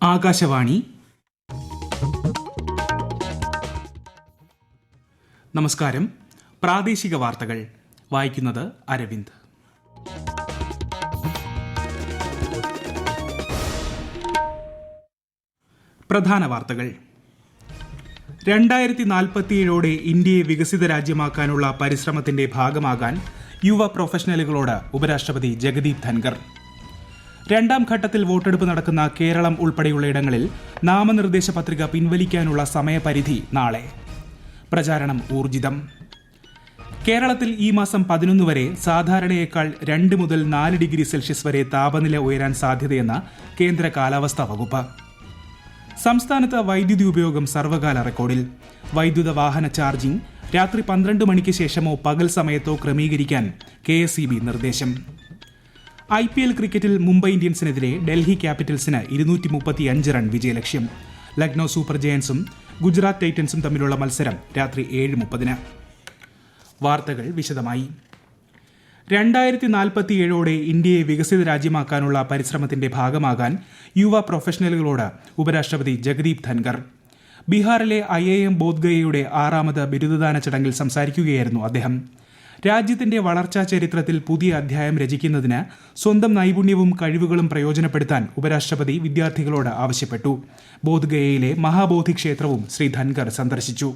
ആകാശവാണി. നമസ്കാരം. പ്രാദേശിക വാർത്തകൾ വായിക്കുന്നത് അരവിന്ദ്. പ്രധാന വാർത്തകൾ. 2047 ഇന്ത്യയെ വികസിത രാജ്യമാക്കാനുള്ള പരിശ്രമത്തിന്റെ ഭാഗമാകാൻ യുവ പ്രൊഫഷണലുകളോട് ഉപരാഷ്ട്രപതി ജഗദീപ് ധൻഖർ. രണ്ടാം ഘട്ടത്തിൽ വോട്ടെടുപ്പ് നടക്കുന്ന കേരളം ഉൾപ്പെടെയുള്ള ഇടങ്ങളിൽ നാമനിർദ്ദേശ പത്രിക പിൻവലിക്കാനുള്ള സമയപരിധി നാളെ. പ്രചാരണം ഊർജിതം. കേരളത്തിൽ ഈ മാസം 11 വരെ സാധാരണയേക്കാൾ 2 മുതൽ 4 ഡിഗ്രി സെൽഷ്യസ് വരെ താപനില ഉയരാൻ സാധ്യതയെന്ന് കേന്ദ്ര കാലാവസ്ഥാ വകുപ്പ്. സംസ്ഥാനത്ത് വൈദ്യുതി ഉപയോഗം സർവകാല റെക്കോർഡിൽ. വൈദ്യുത വാഹന ചാർജിംഗ് രാത്രി 12 മണിക്ക് ശേഷമോ പകൽ സമയത്തോ ക്രമീകരിക്കാൻ KSEB നിർദ്ദേശം. IPL ക്രിക്കറ്റിൽ മുംബൈ ഇന്ത്യൻസിനെതിരെ ഡൽഹി ക്യാപിറ്റൽസിന് 235 റൺ വിജയലക്ഷ്യം. ലക്നൌ സൂപ്പർ ജയൻസും ഗുജറാത്ത് ടൈറ്റൻസും തമ്മിലുള്ള മത്സരം രാത്രി 7:30. വാർത്തകൾ വിശദമായി. 2047 ഇന്ത്യയെ വികസിത രാജ്യമാക്കാനുള്ള പരിശ്രമത്തിന്റെ ഭാഗമാകാൻ യുവ പ്രൊഫഷണലുകളോട് ഉപരാഷ്ട്രപതി ജഗദീപ് ധൻഖർ. ബീഹാറിലെ IIM ബോധ്ഗയയുടെ 6ാമത് ബിരുദദാന ചടങ്ങിൽ സംസാരിക്കുകയായിരുന്നു അദ്ദേഹം. രാജ്യത്തിന്റെ വളർച്ചാ ചരിത്രത്തിൽ പുതിയ അധ്യായം രചിക്കുന്നതിന് സ്വന്തം നൈപുണ്യവും കഴിവുകളും പ്രയോജനപ്പെടുത്താൻ ഉപരാഷ്ട്രപതി വിദ്യാർത്ഥികളോട് ആവശ്യപ്പെട്ടു. ബോധ്ഗയയിലെ മഹാബോധി ക്ഷേത്രവും ശ്രീ ധൻഖർ സന്ദർശിച്ചു.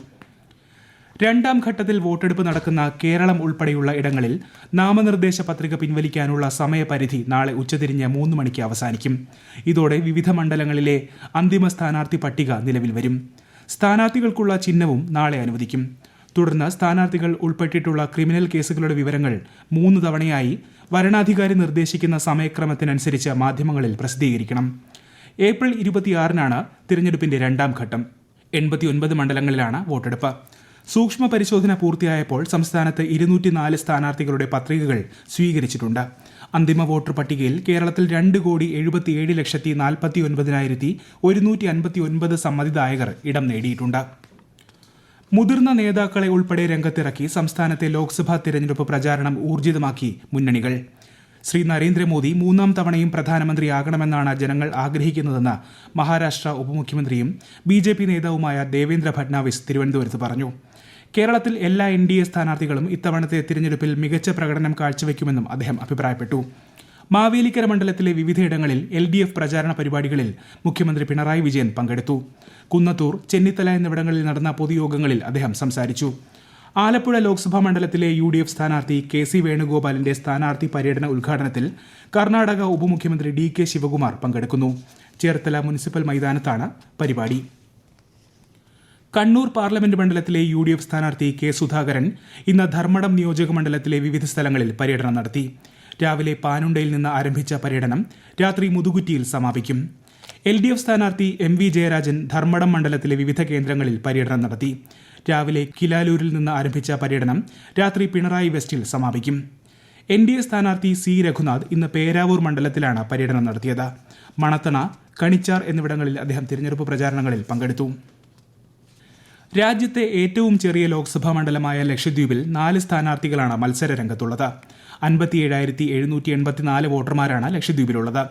രണ്ടാം ഘട്ടത്തിൽ വോട്ടെടുപ്പ് നടക്കുന്ന കേരളം ഉൾപ്പെടെയുള്ള ഇടങ്ങളിൽ നാമനിർദ്ദേശ പത്രിക പിൻവലിക്കാനുള്ള സമയപരിധി നാളെ ഉച്ചതിരിഞ്ഞ് 3 മണിക്ക് അവസാനിക്കും. ഇതോടെ വിവിധ മണ്ഡലങ്ങളിലെ അന്തിമ സ്ഥാനാർത്ഥി പട്ടിക നിലവിൽ വരും. സ്ഥാനാർത്ഥികൾക്കുള്ള ചിഹ്നവും നാളെ അനുവദിക്കും. തുടർന്ന് സ്ഥാനാർത്ഥികൾ ഉൾപ്പെട്ടിട്ടുള്ള ക്രിമിനൽ കേസുകളുടെ വിവരങ്ങൾ 3 തവണയായി വരണാധികാരി നിർദ്ദേശിക്കുന്ന സമയക്രമത്തിനനുസരിച്ച് മാധ്യമങ്ങളിൽ പ്രസിദ്ധീകരിക്കണം. ഏപ്രിൽ 26-നാണ് തിരഞ്ഞെടുപ്പിന്റെ രണ്ടാം ഘട്ടം. 89 മണ്ഡലങ്ങളിലാണ് വോട്ടെടുപ്പ്. സൂക്ഷ്മ പരിശോധന പൂർത്തിയായപ്പോൾ സംസ്ഥാനത്ത് 204 സ്ഥാനാർത്ഥികളുടെ പത്രികകൾ സ്വീകരിച്ചിട്ടുണ്ട്. അന്തിമ വോട്ടർ പട്ടികയിൽ കേരളത്തിൽ 2,77,49,159 സമ്മതിദായകർ ഇടം നേടിയിട്ടുണ്ട്. മുതിർന്ന നേതാക്കളെ ഉൾപ്പെടെ രംഗത്തിറക്കി സംസ്ഥാനത്തെ ലോക്സഭാ തിരഞ്ഞെടുപ്പ് പ്രചാരണം ഊർജിതമാക്കി മുന്നണികൾ. ശ്രീ നരേന്ദ്രമോദി 3-ാം തവണയും പ്രധാനമന്ത്രിയാകണമെന്നാണ് ജനങ്ങൾ ആഗ്രഹിക്കുന്നതെന്ന് മഹാരാഷ്ട്ര ഉപമുഖ്യമന്ത്രിയും BJP നേതാവുമായ ദേവേന്ദ്ര ഫഡ്നാവിസ് തിരുവനന്തപുരത്ത് പറഞ്ഞു. കേരളത്തിൽ എല്ലാ NDA സ്ഥാനാർത്ഥികളും ഇത്തവണത്തെ തിരഞ്ഞെടുപ്പിൽ മികച്ച പ്രകടനം കാഴ്ചവെക്കുമെന്നും അദ്ദേഹം അഭിപ്രായപ്പെട്ടു. മാവേലിക്കര മണ്ഡലത്തിലെ വിവിധയിടങ്ങളിൽ LDF പ്രചാരണ പരിപാടികളിൽ മുഖ്യമന്ത്രി പിണറായി വിജയൻ പങ്കെടുത്തു. കുന്നത്തൂർ, ചെന്നിത്തല എന്നിവിടങ്ങളിൽ നടന്ന പൊതുയോഗങ്ങളിൽ അദ്ദേഹം സംസാരിച്ചു. ആലപ്പുഴ ലോക്സഭാ മണ്ഡലത്തിലെ UDF സ്ഥാനാർത്ഥി KC വേണുഗോപാലിന്റെ സ്ഥാനാർത്ഥി പര്യടന ഉദ്ഘാടനത്തിൽ കർണാടക ഉപമുഖ്യമന്ത്രി DK ശിവകുമാർ പങ്കെടുക്കുന്നു. ചേർത്തല മുനിസിപ്പൽ മൈതാനത്താണ് പരിപാടി. കണ്ണൂർ പാർലമെന്റ് മണ്ഡലത്തിലെ UDF സ്ഥാനാർത്ഥി K സുധാകരൻ ഇന്ന് ധർമ്മടം നിയോജക മണ്ഡലത്തിലെ വിവിധ സ്ഥലങ്ങളിൽ പര്യടനം നടത്തി. രാവിലെ പാനുണ്ടയിൽ നിന്ന് ആരംഭിച്ച പര്യടനം രാത്രി മുതുകുറ്റിയിൽ സമാപിക്കും. LDF സ്ഥാനാർത്ഥി MV ജയരാജൻ ധർമ്മടം മണ്ഡലത്തിലെ വിവിധ കേന്ദ്രങ്ങളിൽ പര്യടനം നടത്തി. രാവിലെ കിലാലൂരിൽ നിന്ന് ആരംഭിച്ച പര്യടനം രാത്രി പിണറായി വെസ്റ്റിൽ സമാപിക്കും. NDA സ്ഥാനാർത്ഥി C രഘുനാഥ് ഇന്ന് പേരാവൂർ മണ്ഡലത്തിലാണ് പര്യടനം നടത്തിയത്. മണത്തണ, കണിച്ചാർ എന്നിവിടങ്ങളിൽ അദ്ദേഹം തിരഞ്ഞെടുപ്പ് പ്രചാരണങ്ങളിൽ പങ്കെടുത്തു. രാജ്യത്തെ ഏറ്റവും ചെറിയ ലോക്സഭാ മണ്ഡലമായ ലക്ഷദ്വീപിൽ 4 സ്ഥാനാർത്ഥികളാണ് മത്സര രംഗത്തുള്ളത്. 57,784 വോട്ടർമാരാണ് ലക്ഷദ്വീപിലുള്ളത്.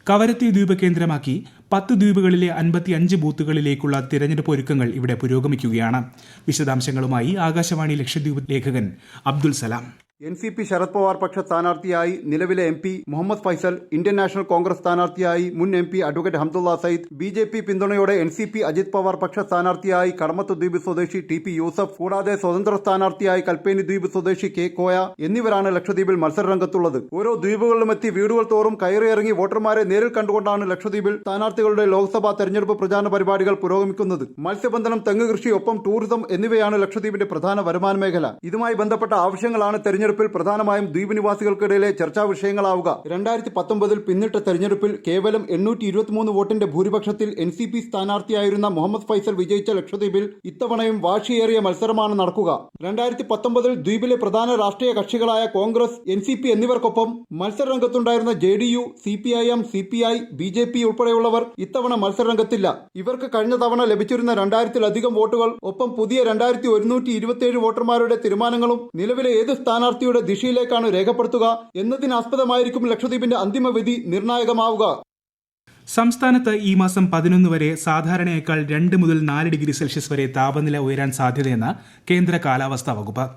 കവരത്തി ദ്വീപ് കേന്ദ്രമാക്കി 10 ദ്വീപുകളിലെ 55 ബൂത്തുകളിലേക്കുള്ള തിരഞ്ഞെടുപ്പ് ഒരുക്കങ്ങൾ ഇവിടെ പുരോഗമിക്കുകയാണ്. വിശദാംശങ്ങളുമായി ആകാശവാണി ലക്ഷദ്വീപ് ലേഖകൻ അബ്ദുൽ സലാം. NCP ശരത് പവാർ പക്ഷ സ്ഥാനാർത്ഥിയായി നിലവിലെ MP Muhammad Faizal, Indian National Congress സ്ഥാനാർത്ഥിയായി മുൻ MP advocate Hamdullah Sayeed, BJP പിന്തുണയോടെ NCP അജിത് പവാർ പക്ഷ സ്ഥാനാർത്ഥിയായി കടമത്ത് ദ്വീപ് സ്വദേശി TP യൂസഫ്, കൂടാതെ സ്വതന്ത്ര സ്ഥാനാർത്ഥിയായി കൽപ്പേനി ദ്വീപ് സ്വദേശി K കോയ എന്നിവരാണ് ലക്ഷദ്വീപിൽ മത്സരരംഗത്തുള്ളത്. ഓരോ ദ്വീപുകളിലും എത്തി വീടുകൾ തോറും കയറിയിറങ്ങി വോട്ടർമാരെ നേരിൽ കണ്ടുകൊണ്ടാണ് ലക്ഷദ്വീപിൽ സ്ഥാനാർത്ഥികളുടെ ലോക്സഭാ തെരഞ്ഞെടുപ്പ് പ്രചാരണ പരിപാടികൾ പുരോഗമിക്കുന്നത്. മത്സ്യബന്ധനം, തെങ്ങ് കൃഷി, ഒപ്പം ടൂറിസം എന്നിവയാണ് ലക്ഷദ്വീപിന്റെ പ്രധാന വരുമാന മേഖല. ഇതുമായി ബന്ധപ്പെട്ട ആവശ്യങ്ങളാണ് തെരഞ്ഞെടുപ്പിൽ പ്രധാനമായും ദ്വീപ് നിവാസികൾക്കിടയിലെ ചർച്ചാ വിഷയങ്ങളാവുക. 2019 പിന്നിട്ട തെരഞ്ഞെടുപ്പിൽ കേവലം 823 വോട്ടിന്റെ ഭൂരിപക്ഷത്തിൽ NCP സ്ഥാനാർത്ഥിയായിരുന്ന മുഹമ്മദ് ഫൈസൽ വിജയിച്ച ലക്ഷദ്വീപിൽ ഇത്തവണയും വാശിയേറിയ മത്സരമാണ് നടക്കുക. 2019 ദ്വീപിലെ പ്രധാന രാഷ്ട്രീയ കക്ഷികളായ കോൺഗ്രസ്, NCP എന്നിവർക്കൊപ്പം മത്സരരംഗത്തുണ്ടായിരുന്ന JDU, CPIM, CPI, BJP ഉൾപ്പെടെയുള്ളവർ ഇത്തവണ മത്സരരംഗത്തില്ല. ഇവർക്ക് കഴിഞ്ഞ തവണ ലഭിച്ചിരുന്ന 2000-ലധികം വോട്ടുകൾ, ഒപ്പം പുതിയ 2127 വോട്ടർമാരുടെ തീരുമാനങ്ങളും നിലവിലെ ഏത് സ്ഥാനാർത്ഥി ദിശയിലേക്കാണ് രേഖപ്പെടുത്തുക എന്നതിനാസ്പദമായിരിക്കും ലക്ഷദ്വീപിന്റെ അന്തിമ വിധി നിർണായകമാവുക. സംസ്ഥാനത്ത് ഈ മാസം 11 വരെ സാധാരണയേക്കാൾ 2 മുതൽ 4 ഡിഗ്രി സെൽഷ്യസ് വരെ താപനില ഉയരാൻ സാധ്യതയെന്ന് കേന്ദ്ര കാലാവസ്ഥാ വകുപ്പ്.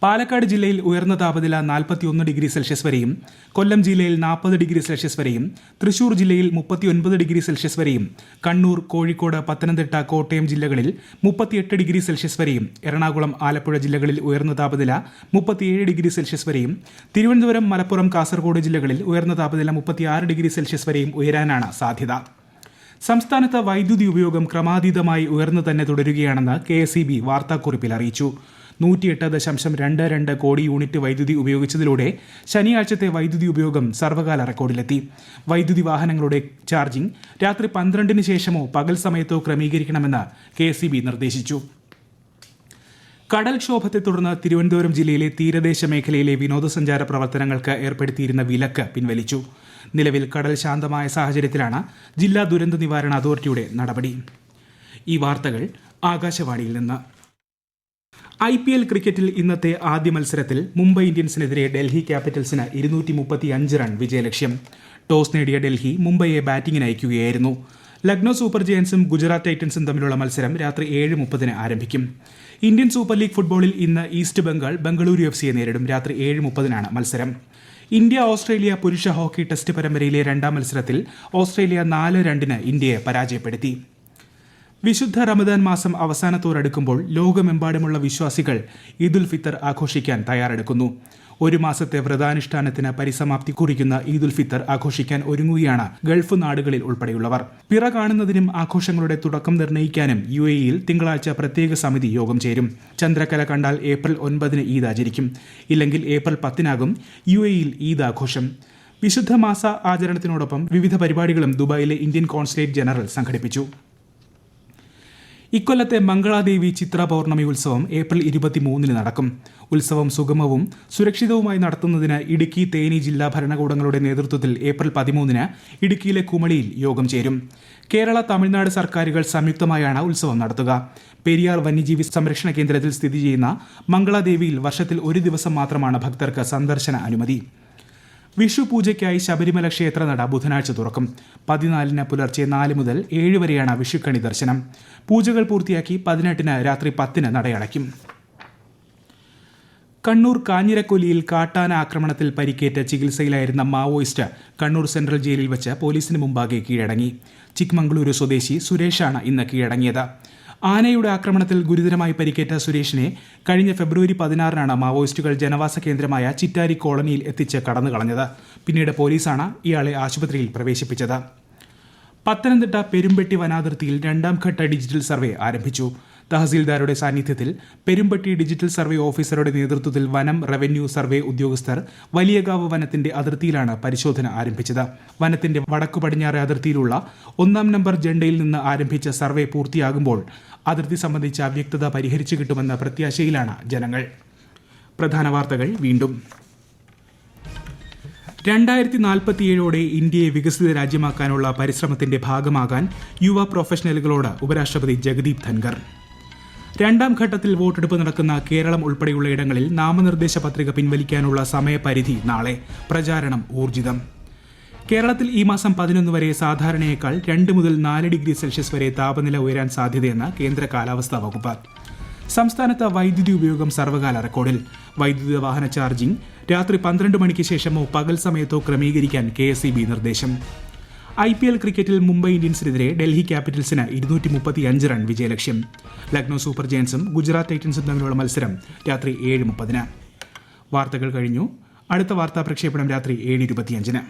പാലക്കാട് ജില്ലയിൽ ഉയർന്ന താപനില 41 ഡിഗ്രി സെൽഷ്യസ് വരെയും, കൊല്ലം ജില്ലയിൽ 40 ഡിഗ്രി സെൽഷ്യസ് വരെയും, തൃശൂർ ജില്ലയിൽ 39 ഡിഗ്രി സെൽഷ്യസ് വരെയും, കണ്ണൂർ, കോഴിക്കോട്, പത്തനംതിട്ട, കോട്ടയം ജില്ലകളിൽ 38 ഡിഗ്രി സെൽഷ്യസ് വരെയും, എറണാകുളം, ആലപ്പുഴ ജില്ലകളിൽ ഉയർന്ന താപനില 37 ഡിഗ്രി സെൽഷ്യസ് വരെയും, തിരുവനന്തപുരം, മലപ്പുറം, കാസർഗോഡ് ജില്ലകളിൽ ഉയർന്ന താപനില 36 ഡിഗ്രി സെൽഷ്യസ് വരെയും ഉയരാനാണ് സാധ്യത. സംസ്ഥാനത്ത് വൈദ്യുതി ഉപയോഗം ക്രമാതീതമായി ഉയർന്നു തന്നെ തുടരുകയാണെന്ന് KSEB വാർത്താക്കുറിപ്പിൽ അറിയിച്ചു. 108.22 കോടി യൂണിറ്റ് വൈദ്യുതി ഉപയോഗിച്ചതിലൂടെ ശനിയാഴ്ചത്തെ വൈദ്യുതി ഉപയോഗം സർവ്വകാല റെക്കോർഡിലെത്തി. വൈദ്യുതി വാഹനങ്ങളുടെ ചാർജിംഗ് രാത്രി 12-ന് ശേഷമോ പകൽ സമയത്തോ ക്രമീകരിക്കണമെന്ന് KSEB നിർദ്ദേശിച്ചു. കടൽക്ഷോഭത്തെ തുടർന്ന് തിരുവനന്തപുരം ജില്ലയിലെ തീരദേശ മേഖലയിലെ വിനോദസഞ്ചാര പ്രവർത്തനങ്ങൾക്ക് ഏർപ്പെടുത്തിയിരുന്ന വിലക്ക് പിൻവലിച്ചു. നിലവിൽ കടൽ ശാന്തമായ സാഹചര്യത്തിലാണ് ജില്ലാ ദുരന്ത നിവാരണ അതോറിറ്റിയുടെ നടപടി. ഈ വാർത്തകൾ ആകാശവാണിയിൽ നിന്ന്. IPL ക്രിക്കറ്റിൽ ഇന്നത്തെ ആദ്യ മത്സരത്തിൽ മുംബൈ ഇന്ത്യൻസിനെതിരെ ഡൽഹി ക്യാപിറ്റൽസിന് 235 റൺ വിജയലക്ഷ്യം. ടോസ് നേടിയ ഡൽഹി മുംബൈയെ ബാറ്റിംഗിന് അയക്കുകയായിരുന്നു. ലക്നൌ സൂപ്പർ ജയൻസും ഗുജറാത്ത് ടൈറ്റൻസും തമ്മിലുള്ള മത്സരം രാത്രി 7:30 ആരംഭിക്കും. ഇന്ത്യൻ സൂപ്പർ ലീഗ് ഫുട്ബോളിൽ ഇന്ന് ഈസ്റ്റ് ബംഗാൾ ബംഗളൂരു FCയെ നേരിടും. രാത്രി 7:30 മത്സരം. ഇന്ത്യ ഓസ്ട്രേലിയ പുരുഷ ഹോക്കി ടെസ്റ്റ് പരമ്പരയിലെ രണ്ടാം മത്സരത്തിൽ ഓസ്ട്രേലിയ 4-2 ഇന്ത്യയെ പരാജയപ്പെടുത്തി. വിശുദ്ധ റമദാൻ മാസം അവസാനത്തോടടുക്കുമ്പോൾ ലോകമെമ്പാടുമുള്ള വിശ്വാസികൾ ഈദുൽ ഫിത്തർ ആഘോഷിക്കാൻ തയ്യാറെടുക്കുന്നു. ഒരു മാസത്തെ വ്രതാനുഷ്ഠാനത്തിന് പരിസമാപ്തി കുറിക്കുന്ന ഈദുൽ ഫിത്തർ ആഘോഷിക്കാൻ ഒരുങ്ങുകയാണ് ഗൾഫ് നാടുകളിൽ ഉൾപ്പെടെയുള്ളവർ. പിറ കാണുന്നതിനും ആഘോഷങ്ങളുടെ തുടക്കം നിർണ്ണയിക്കാനും UAEയിൽ തിങ്കളാഴ്ച പ്രത്യേക സമിതി യോഗം ചേരും. ചന്ദ്രക്കല കണ്ടാൽ ഏപ്രിൽ 9 ഈദ് ആചരിക്കും. ഇല്ലെങ്കിൽ ഏപ്രിൽ 10 UAEയിൽ ഈദ് ആഘോഷം. വിശുദ്ധ മാസ ആചരണത്തിനോടൊപ്പം വിവിധ പരിപാടികളും ദുബായിലെ ഇന്ത്യൻ കോൺസുലേറ്റ് ജനറൽ സംഘടിപ്പിച്ചു. ഇക്കൊല്ലത്തെ മംഗളാദേവി ചിത്ര പൗർണമി ഉത്സവം ഏപ്രിൽ 23 നടക്കും. ഉത്സവം സുഗമവും സുരക്ഷിതവുമായി നടത്തുന്നതിന് ഇടുക്കി, തേനി ജില്ലാ ഭരണകൂടങ്ങളുടെ നേതൃത്വത്തിൽ ഏപ്രിൽ 13 ഇടുക്കിയിലെ കുമളിയിൽ യോഗം ചേരും. കേരള, തമിഴ്നാട് സർക്കാരുകൾ സംയുക്തമായാണ് ഉത്സവം നടത്തുക. പെരിയാർ വന്യജീവി സംരക്ഷണ കേന്ദ്രത്തിൽ സ്ഥിതി ചെയ്യുന്ന മംഗളാദേവിയിൽ വർഷത്തിൽ ഒരു ദിവസം മാത്രമാണ് ഭക്തർക്ക് സന്ദർശന അനുമതി. വിഷു പൂജയ്ക്കായി ശബരിമല ക്ഷേത്രനട ബുധനാഴ്ച തുറക്കും. 14 പുലർച്ചെ 4 മുതൽ 7 വരെയാണ് വിഷുക്കണി ദർശനം. പൂജകൾ പൂർത്തിയാക്കി 18 രാത്രി 10 നടയടയ്ക്കും. കണ്ണൂർ കാഞ്ഞിരക്കൊല്ലിയിൽ കാട്ടാന ആക്രമണത്തിൽ പരിക്കേറ്റ് ചികിത്സയിലായിരുന്ന മാവോയിസ്റ്റ് കണ്ണൂർ സെൻട്രൽ ജയിലിൽ വെച്ച് പോലീസിന് മുമ്പാകെ കീഴടങ്ങി. ചിക്മംഗളൂരു സ്വദേശി സുരേഷാണ് ഇന്ന് കീഴടങ്ങിയത്. ആനയുടെ ആക്രമണത്തിൽ ഗുരുതരമായി പരിക്കേറ്റ സുരേഷിനെ കഴിഞ്ഞ ഫെബ്രുവരി 16 മാവോയിസ്റ്റുകൾ ജനവാസ കേന്ദ്രമായ ചിറ്റാരി കോളനിയിൽ എത്തിച്ച് കടന്നുകളഞ്ഞത്. പിന്നീട് പോലീസാണ് ഇയാളെ ആശുപത്രിയിൽ പ്രവേശിപ്പിച്ചത്. പത്തനംതിട്ട പെരുമ്പെട്ടി വനാതിർത്തിയിൽ 2ാം ഘട്ട ഡിജിറ്റൽ സർവേ ആരംഭിച്ചു. തഹസീൽദാരുടെ സാന്നിധ്യത്തിൽ പെരുമ്പെട്ടി ഡിജിറ്റൽ സർവേ ഓഫീസറുടെ നേതൃത്വത്തിൽ വനം, റവന്യൂ സർവേ ഉദ്യോഗസ്ഥർ വലിയകാവ് വനത്തിന്റെ അതിർത്തിയിലാണ് പരിശോധന ആരംഭിച്ചത്. വനത്തിന്റെ വടക്കു പടിഞ്ഞാറ് അതിർത്തിയിലുള്ള 1-ാം നമ്പർ ജണ്ടയിൽ നിന്ന് ആരംഭിച്ച സർവേ പൂർത്തിയാകുമ്പോൾ അതിർത്തി സംബന്ധിച്ച അവ്യക്തത പരിഹരിച്ചു കിട്ടുമെന്ന പ്രത്യാശയിലാണ് ജനങ്ങൾ. പ്രധാന വാർത്തകൾ വീണ്ടും. 2047 ഇന്ത്യയെ വികസിത രാജ്യമാക്കാനുള്ള പരിശ്രമത്തിന്റെ ഭാഗമാകാൻ യുവ പ്രൊഫഷണലുകളോട് ഉപരാഷ്ട്രപതി ജഗദീപ് ധൻഖർ. 2ാം ഘട്ടത്തിൽ വോട്ടെടുപ്പ് നടക്കുന്ന കേരളം ഉൾപ്പെടെയുള്ള ഇടങ്ങളിൽ നാമനിർദ്ദേശ പത്രിക പിൻവലിക്കാനുള്ള സമയപരിധി നാളെ. പ്രചാരണം ഊർജിതം. കേരളത്തിൽ ഈ മാസം 11 വരെ സാധാരണയേക്കാൾ 2 മുതൽ 4 ഡിഗ്രി സെൽഷ്യസ് വരെ താപനില ഉയരാൻ സാധ്യതയെന്ന് കേന്ദ്ര കാലാവസ്ഥാ വകുപ്പ്. സംസ്ഥാനത്ത് വൈദ്യുതി ഉപയോഗം സർവ്വകാല റെക്കോർഡിൽ. വൈദ്യുത വാഹന ചാർജിംഗ് രാത്രി 12 മണിക്ക് ശേഷമോ പകൽ സമയത്തോ ക്രമീകരിക്കാൻ KSEB നിർദ്ദേശം. IPL ക്രിക്കറ്റിൽ മുംബൈ ഇന്ത്യൻസിനെതിരെ ഡൽഹി ക്യാപിറ്റൽസിന് 235 റൺ വിജയലക്ഷ്യം. ലക്നൌ സൂപ്പർ ജയൻസും ഗുജറാത്ത് ടൈറ്റൻസും തമ്മിലുള്ള മത്സരം രാത്രി 7:30. വാർത്തകൾ കഴിഞ്ഞു. അടുത്ത വാർത്താ പ്രക്ഷേപണം രാത്രി 7:25.